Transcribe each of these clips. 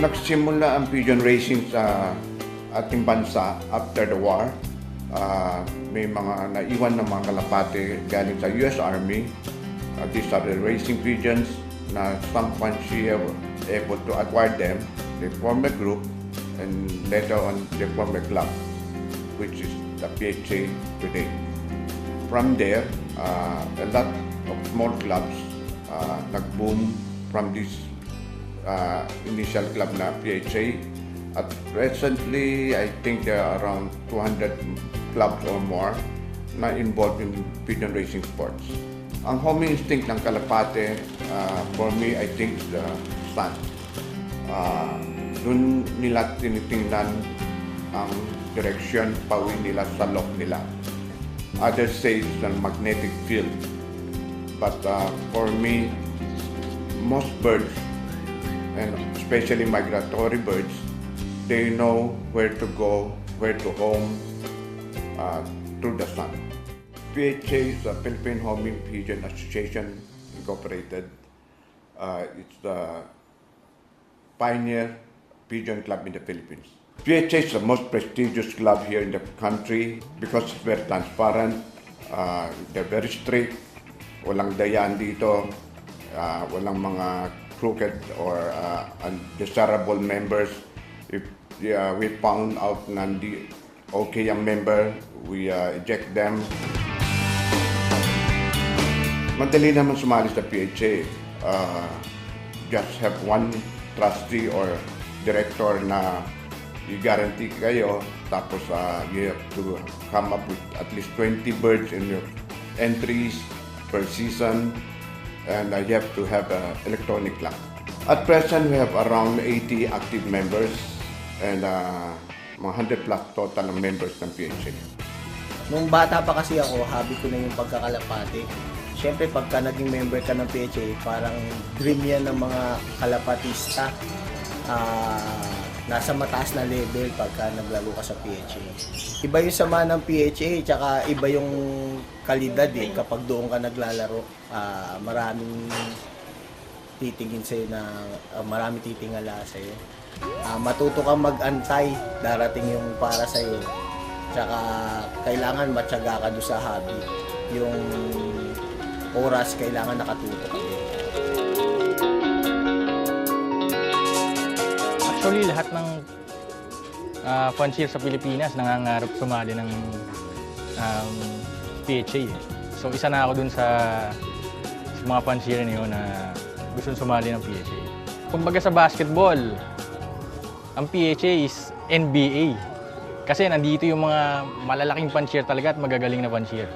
Nagsimula ang pigeon racing sa ating bansa after the war. May mga naiwan ng mga kalapate galing sa US Army. These are the racing pigeons na some fancier were able to acquire them. They form a group and later on they form a club, which is the PHA today. From there, a lot of small clubs nag-boom from this initial club na PHA. At recently, I think there are around 200 clubs or more na involved in pigeon racing sports. Ang homing instinct ng kalapate, for me, I think is the sun. Doon nila tinitingnan ang direction pauwi nila sa lock nila. Others say it's a magnetic field. But for me, most birds, and especially migratory birds, they know where to go, where to home through the sun. PHA is the Philippine Homing Pigeon Association Incorporated. It's the pioneer pigeon club in the Philippines. PHA is the most prestigious club here in the country because it's very transparent. They're very strict. Walang dayan dito. Walang mga crooked or undesirable members. If we found out na hindi okay ang member, we eject them. Madali naman sumali sa PHA. Just have one trustee or director na i-guarantee kayo, tapos you have to come up with at least 20 birds in your entries per season, and you have to have an electronic clock. At present, we have around 80 active members and 100 plus total ng members ng PHA. Nung bata pa kasi ako, hobby ko na yung pagkakalapate. Siyempre, pagka naging member ka ng PHA, parang dream yan ng mga kalapatista. Nasa mataas na level pagka naglaro ka sa PHA. Iba yung sama ng PHA, tsaka iba yung kalidad kapag doon ka naglalaro. Maraming titingin sa'yo marami titingala sa'yo. Matuto kang mag-antay, darating yung para sa'yo. Tsaka kailangan matyaga ka doon sa hobby. Yung oras kailangan nakatuto ka. Actually, lahat ng fancier sa Pilipinas nangangarap sumali ng PHA. So isa na ako dun sa mga fancier na yun na gusto sumali ng PHA. Kumbaga sa basketball, ang PHA is NBA. Kasi nandito yung mga malalaking fancier talaga at magagaling na fancier.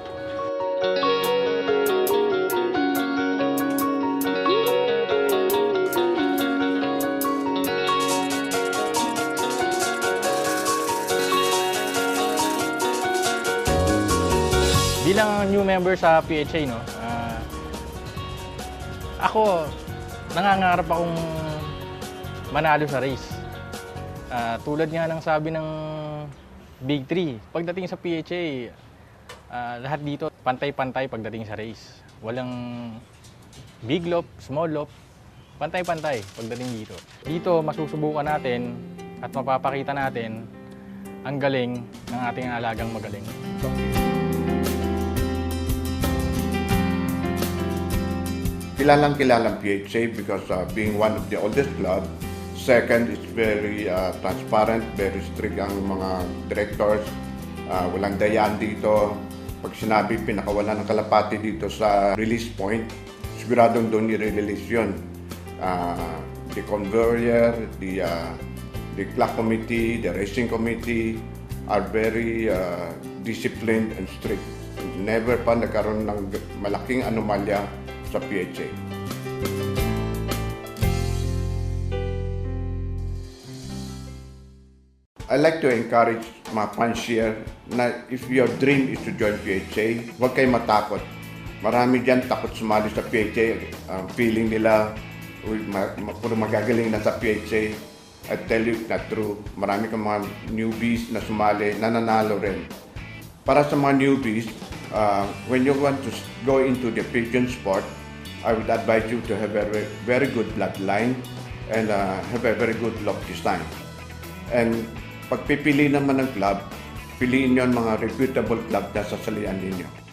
Bilang new member sa PHA, ako, nangangarap akong manalo sa race. Tulad nga ng sabi ng Big 3, pagdating sa PHA, lahat dito pantay-pantay pagdating sa race. Walang big lope, small lope, pantay-pantay pagdating dito. Dito, masusubukan natin at mapapakita natin ang galing ng ating alagang magaling. Kilalang-kilalang PHA because being one of the oldest club. Second, it's very transparent, very strict ang mga directors. Walang dayan dito. Pag sinabi pinakawalan ng kalapati dito sa release point, siguradong doon i-release yun. The conveyor, the clock committee, the racing committee are very disciplined and strict. Never pa nagkaroon ng malaking anomalya sa PHA. I like to encourage mga fancier na if your dream is to join PHA, huwag kayo matakot. Marami dyan takot sumali sa PHA. Feeling nila, puro magagaling na sa PHA. I tell you it's not true. Marami kang mga newbies na sumali, nananalo rin. Para sa mga newbies, when you want to go into the pigeon sport, I would advise you to have a very good bloodline and have a very good luck this time. And pagpipili naman ng club, piliin nyo ang mga reputable club na sasalian ninyo.